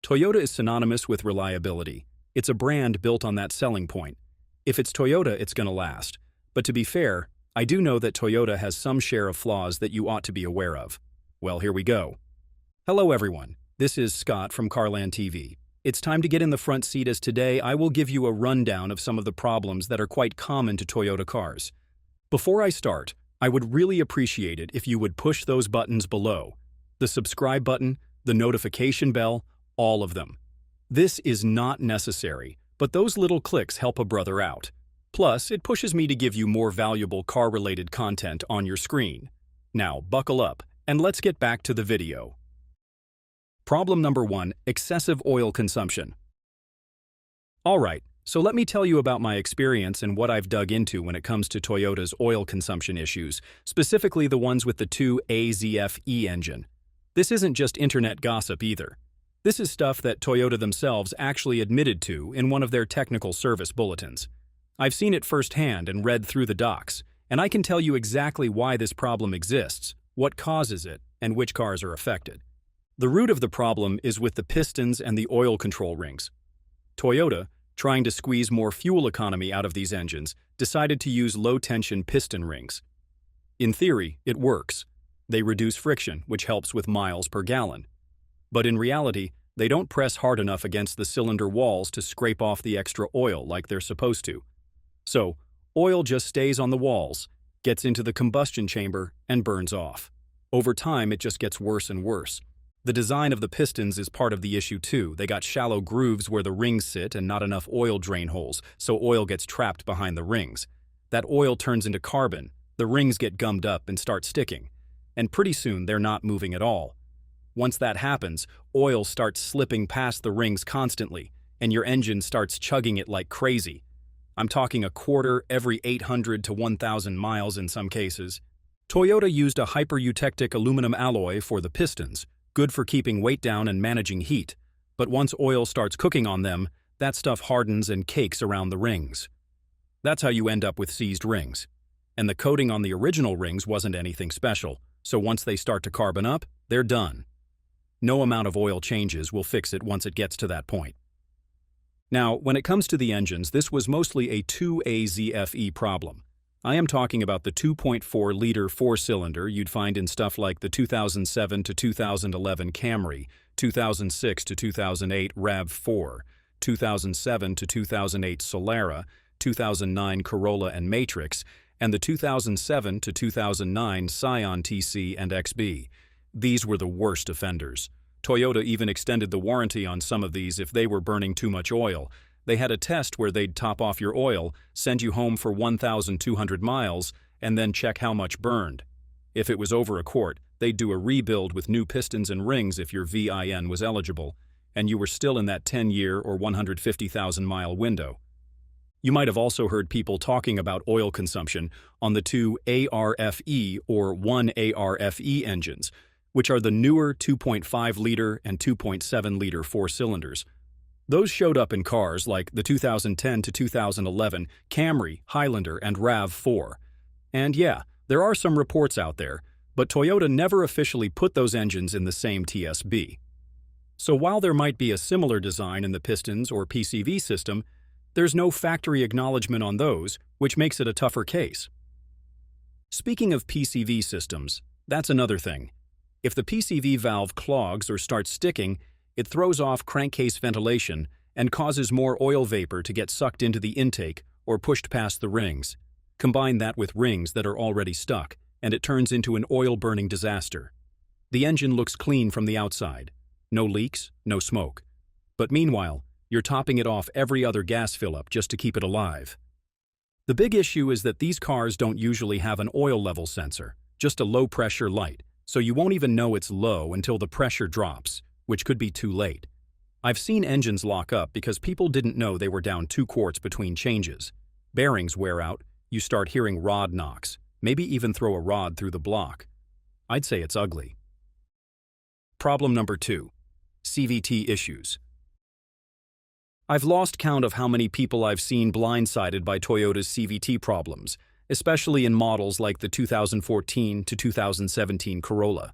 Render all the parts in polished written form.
Toyota is synonymous with reliability. It's a brand built on that selling point. If it's Toyota, it's gonna last. But to be fair, I do know that Toyota has some share of flaws that you ought to be aware of. Well, here we go. Hello everyone, this is Scott from CarlandTV. It's time to get in the front seat as today I will give you a rundown of some of the problems that are quite common to Toyota cars. Before I start, I would really appreciate it if you would push those buttons below. The subscribe button, the notification bell, all of them. This is not necessary, but those little clicks help a brother out. Plus, it pushes me to give you more valuable car-related content on your screen. Now, buckle up, and let's get back to the video. Problem number 1, excessive oil consumption. Alright, so let me tell you about my experience and what I've dug into when it comes to Toyota's oil consumption issues, specifically the ones with the 2AZF-E engine. This isn't just internet gossip either. This is stuff that Toyota themselves actually admitted to in one of their technical service bulletins. I've seen it firsthand and read through the docs, and I can tell you exactly why this problem exists, what causes it, and which cars are affected. The root of the problem is with the pistons and the oil control rings. Toyota, trying to squeeze more fuel economy out of these engines, decided to use low-tension piston rings. In theory, it works. They reduce friction, which helps with miles per gallon. But in reality, they don't press hard enough against the cylinder walls to scrape off the extra oil like they're supposed to. So, oil just stays on the walls, gets into the combustion chamber, and burns off. Over time, it just gets worse and worse. The design of the pistons is part of the issue too. They got shallow grooves where the rings sit and not enough oil drain holes, so oil gets trapped behind the rings. That oil turns into carbon, the rings get gummed up and start sticking. And pretty soon, they're not moving at all. Once that happens, oil starts slipping past the rings constantly, and your engine starts chugging it like crazy. I'm talking a quarter every 800 to 1,000 miles in some cases. Toyota used a hyper-eutectic aluminum alloy for the pistons, good for keeping weight down and managing heat. But once oil starts cooking on them, that stuff hardens and cakes around the rings. That's how you end up with seized rings. And the coating on the original rings wasn't anything special, so once they start to carbon up, they're done. No amount of oil changes will fix it once it gets to that point. Now, when it comes to the engines, this was mostly a 2AZF-E problem. I am talking about the 2.4-liter four-cylinder you'd find in stuff like the 2007 to 2011 Camry, 2006 to 2008 RAV4, 2007 to 2008 Solara, 2009 Corolla and Matrix, and the 2007 to 2009 Scion TC and XB. These were the worst offenders. Toyota even extended the warranty on some of these if they were burning too much oil. They had a test where they'd top off your oil, send you home for 1,200 miles, and then check how much burned. If it was over a quart, they'd do a rebuild with new pistons and rings if your VIN was eligible, and you were still in that 10-year or 150,000-mile window. You might have also heard people talking about oil consumption on the two ARFE or 1ARFE engines, which are the newer 2.5-liter and 2.7-liter four-cylinders. Those showed up in cars like the 2010 to 2011 Camry, Highlander, and RAV4. And yeah, there are some reports out there, but Toyota never officially put those engines in the same TSB. So while there might be a similar design in the pistons or PCV system, there's no factory acknowledgement on those, which makes it a tougher case. Speaking of PCV systems, that's another thing. If the PCV valve clogs or starts sticking, it throws off crankcase ventilation and causes more oil vapor to get sucked into the intake or pushed past the rings. Combine that with rings that are already stuck, and it turns into an oil-burning disaster. The engine looks clean from the outside. No leaks, no smoke. But meanwhile, you're topping it off every other gas fill-up just to keep it alive. The big issue is that these cars don't usually have an oil level sensor, just a low-pressure light, so you won't even know it's low until the pressure drops, which could be too late. I've seen engines lock up because people didn't know they were down 2 quarts between changes. Bearings wear out, you start hearing rod knocks, maybe even throw a rod through the block. I'd say it's ugly. Problem number 2. CVT issues. I've lost count of how many people I've seen blindsided by Toyota's CVT problems, especially in models like the 2014 to 2017 Corolla.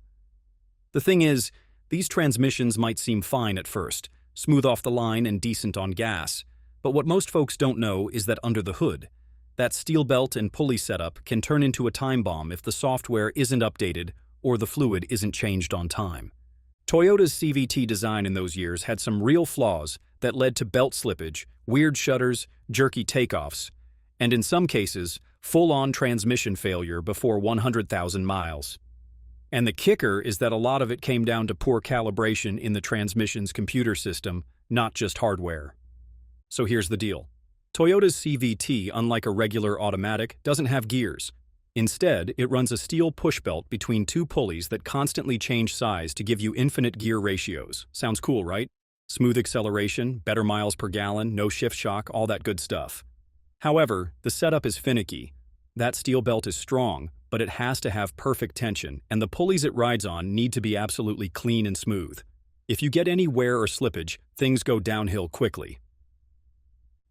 The thing is, these transmissions might seem fine at first, smooth off the line and decent on gas. But what most folks don't know is that under the hood, that steel belt and pulley setup can turn into a time bomb if the software isn't updated or the fluid isn't changed on time. Toyota's CVT design in those years had some real flaws that led to belt slippage, weird shudders, jerky takeoffs, and in some cases, full-on transmission failure before 100,000 miles. And the kicker is that a lot of it came down to poor calibration in the transmission's computer system, not just hardware. So here's the deal. Toyota's CVT, unlike a regular automatic, doesn't have gears. Instead, it runs a steel push belt between two pulleys that constantly change size to give you infinite gear ratios. Sounds cool, right? Smooth acceleration, better miles per gallon, no shift shock, all that good stuff. However, the setup is finicky. That steel belt is strong, but it has to have perfect tension, and the pulleys it rides on need to be absolutely clean and smooth. If you get any wear or slippage, things go downhill quickly.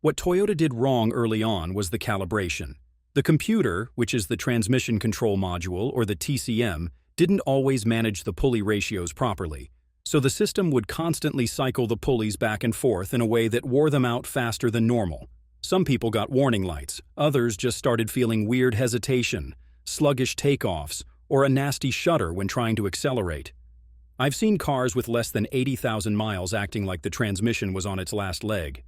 What Toyota did wrong early on was the calibration. The computer, which is the Transmission Control Module, or the TCM, didn't always manage the pulley ratios properly, so the system would constantly cycle the pulleys back and forth in a way that wore them out faster than normal. Some people got warning lights, others just started feeling weird hesitation, sluggish takeoffs, or a nasty shudder when trying to accelerate. I've seen cars with less than 80,000 miles acting like the transmission was on its last leg.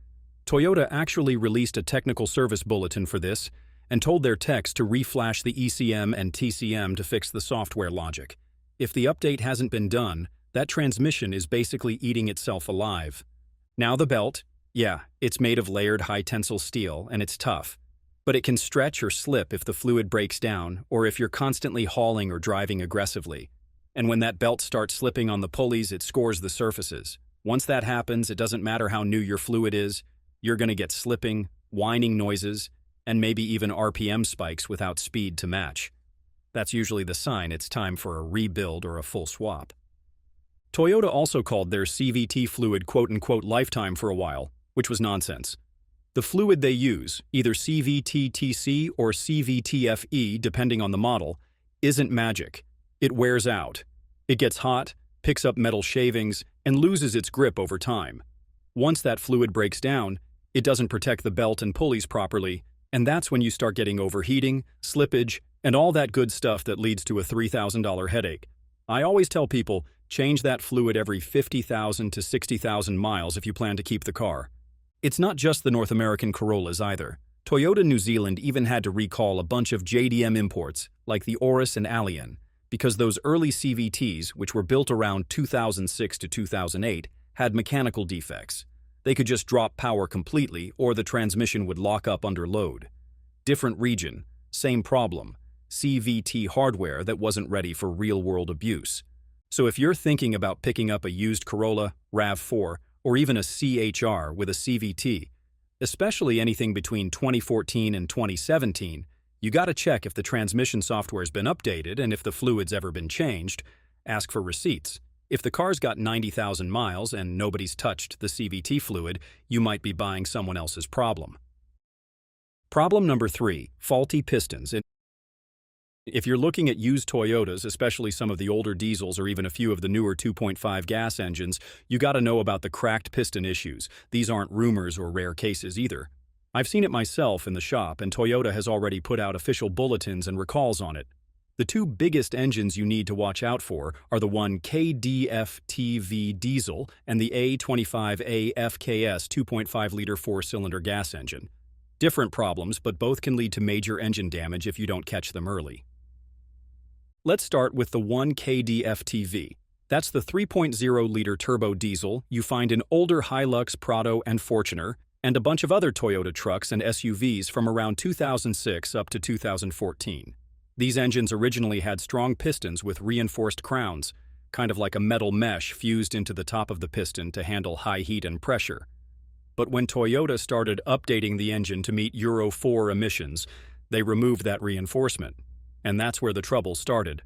Toyota actually released a technical service bulletin for this and told their techs to reflash the ECM and TCM to fix the software logic. If the update hasn't been done, that transmission is basically eating itself alive. Now the belt, yeah, it's made of layered high-tensile steel and it's tough, but it can stretch or slip if the fluid breaks down or if you're constantly hauling or driving aggressively. And when that belt starts slipping on the pulleys, it scores the surfaces. Once that happens, it doesn't matter how new your fluid is, you're going to get slipping, whining noises, and maybe even RPM spikes without speed to match. That's usually the sign it's time for a rebuild or a full swap. Toyota also called their CVT fluid quote-unquote lifetime for a while, which was nonsense. The fluid they use, either CVT-TC or CVT-FE depending on the model, isn't magic. It wears out. It gets hot, picks up metal shavings, and loses its grip over time. Once that fluid breaks down, it doesn't protect the belt and pulleys properly, and that's when you start getting overheating, slippage, and all that good stuff that leads to a $3,000 headache. I always tell people, change that fluid every 50,000 to 60,000 miles if you plan to keep the car. It's not just the North American Corollas either. Toyota New Zealand even had to recall a bunch of JDM imports, like the Auris and Allion, because those early CVTs, which were built around 2006 to 2008, had mechanical defects. They could just drop power completely, or the transmission would lock up under load. Different region, same problem. CVT hardware that wasn't ready for real-world abuse. So if you're thinking about picking up a used Corolla, RAV4, or even a CHR with a CVT, especially anything between 2014 and 2017, you gotta check if the transmission software's been updated and if the fluid's ever been changed. Ask for receipts. If the car's got 90,000 miles and nobody's touched the CVT fluid, you might be buying someone else's problem. Problem number 3, faulty pistons. If you're looking at used Toyotas, especially some of the older diesels or even a few of the newer 2.5 gas engines, you gotta know about the cracked piston issues. These aren't rumors or rare cases either. I've seen it myself in the shop, and Toyota has already put out official bulletins and recalls on it. The two biggest engines you need to watch out for are the 1KDF-TV diesel and the A25A-FKS 2.5-liter 4-cylinder gas engine. Different problems, but both can lead to major engine damage if you don't catch them early. Let's start with the 1KDF-TV. That's the 3.0-liter turbo diesel you find in older Hilux, Prado, and Fortuner, and a bunch of other Toyota trucks and SUVs from around 2006 up to 2014. These engines originally had strong pistons with reinforced crowns, kind of like a metal mesh fused into the top of the piston to handle high heat and pressure. But when Toyota started updating the engine to meet Euro 4 emissions, they removed that reinforcement, and that's where the trouble started.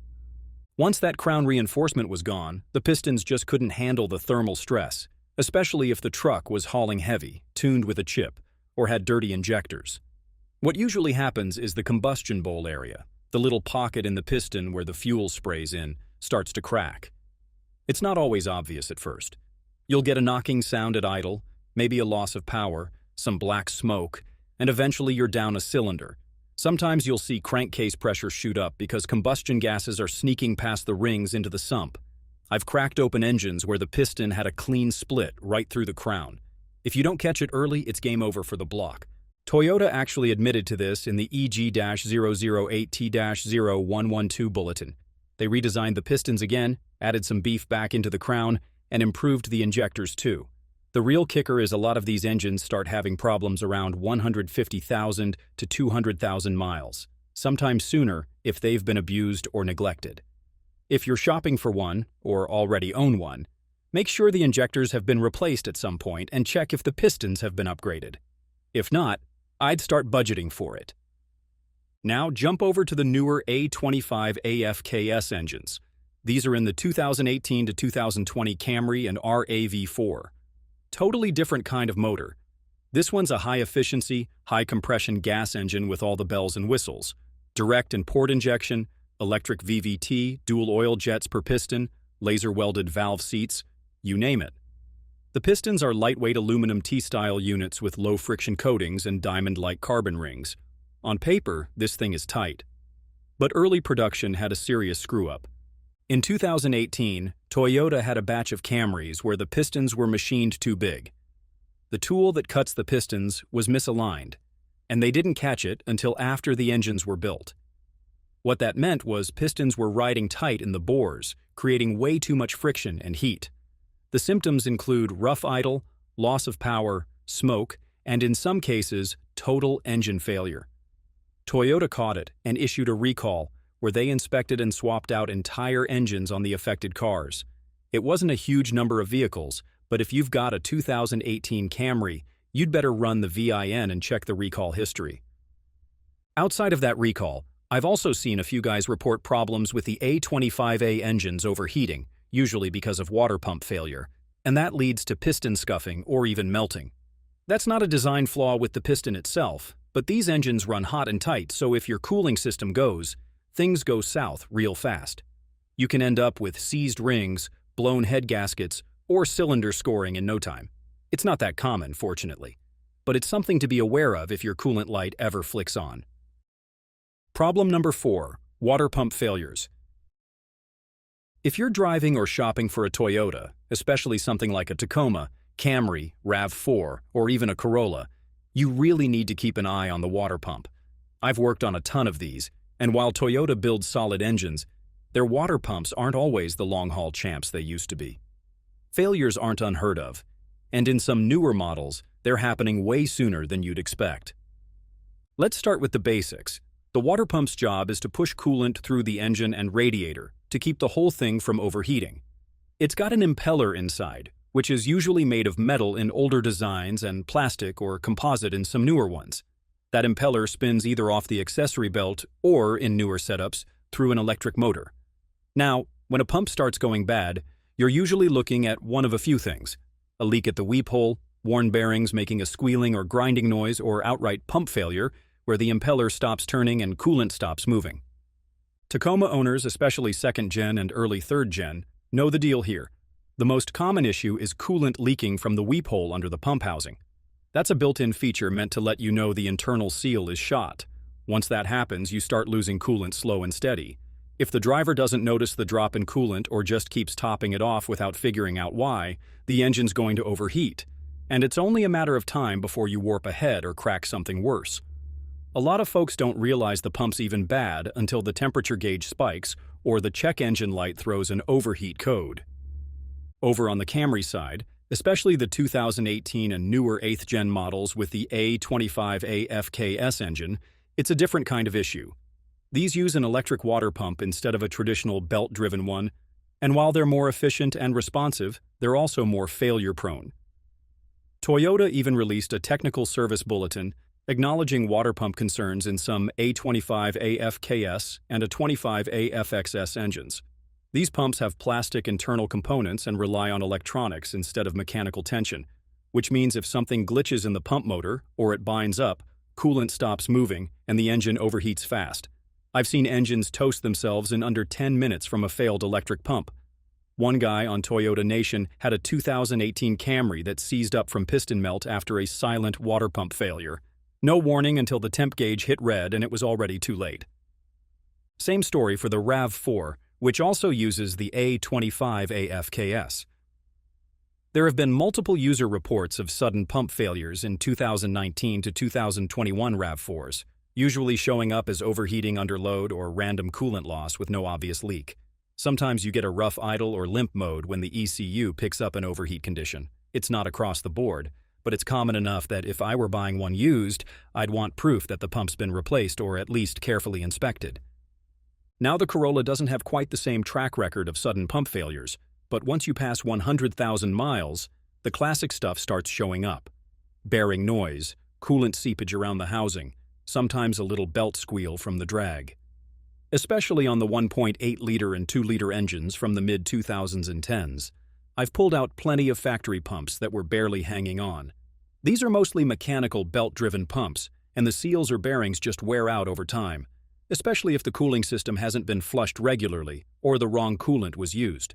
Once that crown reinforcement was gone, the pistons just couldn't handle the thermal stress, especially if the truck was hauling heavy, tuned with a chip, or had dirty injectors. What usually happens is the combustion bowl area, the little pocket in the piston where the fuel sprays in, starts to crack. It's not always obvious at first. You'll get a knocking sound at idle, maybe a loss of power, some black smoke, and eventually you're down a cylinder. Sometimes you'll see crankcase pressure shoot up because combustion gases are sneaking past the rings into the sump. I've cracked open engines where the piston had a clean split right through the crown. If you don't catch it early, it's game over for the block. Toyota actually admitted to this in the EG-008T-0112 bulletin. They redesigned the pistons again, added some beef back into the crown, and improved the injectors too. The real kicker is a lot of these engines start having problems around 150,000 to 200,000 miles, sometimes sooner if they've been abused or neglected. If you're shopping for one, or already own one, make sure the injectors have been replaced at some point and check if the pistons have been upgraded. If not, I'd start budgeting for it. Now jump over to the newer A25 AFKS engines. These are in the 2018 to 2020 Camry and RAV4. Totally different kind of motor. This one's a high-efficiency, high-compression gas engine with all the bells and whistles. Direct and port injection, electric VVT, dual oil jets per piston, laser-welded valve seats, you name it. The pistons are lightweight aluminum T-style units with low-friction coatings and diamond-like carbon rings. On paper, this thing is tight. But early production had a serious screw-up. In 2018, Toyota had a batch of Camrys where the pistons were machined too big. The tool that cuts the pistons was misaligned, and they didn't catch it until after the engines were built. What that meant was pistons were riding tight in the bores, creating way too much friction and heat. The symptoms include rough idle, loss of power, smoke, and in some cases, total engine failure. Toyota caught it and issued a recall, where they inspected and swapped out entire engines on the affected cars. It wasn't a huge number of vehicles, but if you've got a 2018 Camry, you'd better run the VIN and check the recall history. Outside of that recall, I've also seen a few guys report problems with the A25A engines overheating, usually because of water pump failure, and that leads to piston scuffing or even melting. That's not a design flaw with the piston itself, but these engines run hot and tight, so if your cooling system goes, things go south real fast. You can end up with seized rings, blown head gaskets, or cylinder scoring in no time. It's not that common, fortunately, but it's something to be aware of if your coolant light ever flicks on. Problem number 4, water pump failures. If you're driving or shopping for a Toyota, especially something like a Tacoma, Camry, RAV4, or even a Corolla, you really need to keep an eye on the water pump. I've worked on a ton of these, and while Toyota builds solid engines, their water pumps aren't always the long-haul champs they used to be. Failures aren't unheard of, and in some newer models, they're happening way sooner than you'd expect. Let's start with the basics. The water pump's job is to push coolant through the engine and radiator to keep the whole thing from overheating. It's got an impeller inside, which is usually made of metal in older designs and plastic or composite in some newer ones. That impeller spins either off the accessory belt or, in newer setups, through an electric motor. Now, when a pump starts going bad, you're usually looking at one of a few things: a leak at the weep hole, worn bearings making a squealing or grinding noise, or outright pump failure, where the impeller stops turning and coolant stops moving. Tacoma owners, especially 2nd gen and early 3rd gen, know the deal here. The most common issue is coolant leaking from the weep hole under the pump housing. That's a built-in feature meant to let you know the internal seal is shot. Once that happens, you start losing coolant slow and steady. If the driver doesn't notice the drop in coolant or just keeps topping it off without figuring out why, the engine's going to overheat, and it's only a matter of time before you warp ahead or crack something worse. A lot of folks don't realize the pump's even bad until the temperature gauge spikes or the check engine light throws an overheat code. Over on the Camry side, especially the 2018 and newer 8th gen models with the A25 AFKS engine, it's a different kind of issue. These use an electric water pump instead of a traditional belt-driven one, and while they're more efficient and responsive, they're also more failure-prone. Toyota even released a technical service bulletin acknowledging water pump concerns in some A25 AFKS and a 25 AFXS engines. These pumps have plastic internal components and rely on electronics instead of mechanical tension, which means if something glitches in the pump motor or it binds up, coolant stops moving and the engine overheats fast. I've seen engines toast themselves in under 10 minutes from a failed electric pump. One guy on Toyota Nation had a 2018 Camry that seized up from piston melt after a silent water pump failure. No warning until the temp gauge hit red and it was already too late. Same story for the RAV4, which also uses the A25AFKS. There have been multiple user reports of sudden pump failures in 2019 to 2021 RAV4s, usually showing up as overheating under load or random coolant loss with no obvious leak. Sometimes you get a rough idle or limp mode when the ECU picks up an overheat condition. It's not across the board, but it's common enough that if I were buying one used, I'd want proof that the pump's been replaced or at least carefully inspected. Now the Corolla doesn't have quite the same track record of sudden pump failures, but once you pass 100,000 miles, the classic stuff starts showing up. Bearing noise, coolant seepage around the housing, sometimes a little belt squeal from the drag. Especially on the 1.8-liter and 2-liter engines from the mid-2010s, I've pulled out plenty of factory pumps that were barely hanging on. These are mostly mechanical belt-driven pumps, and the seals or bearings just wear out over time, especially if the cooling system hasn't been flushed regularly or the wrong coolant was used.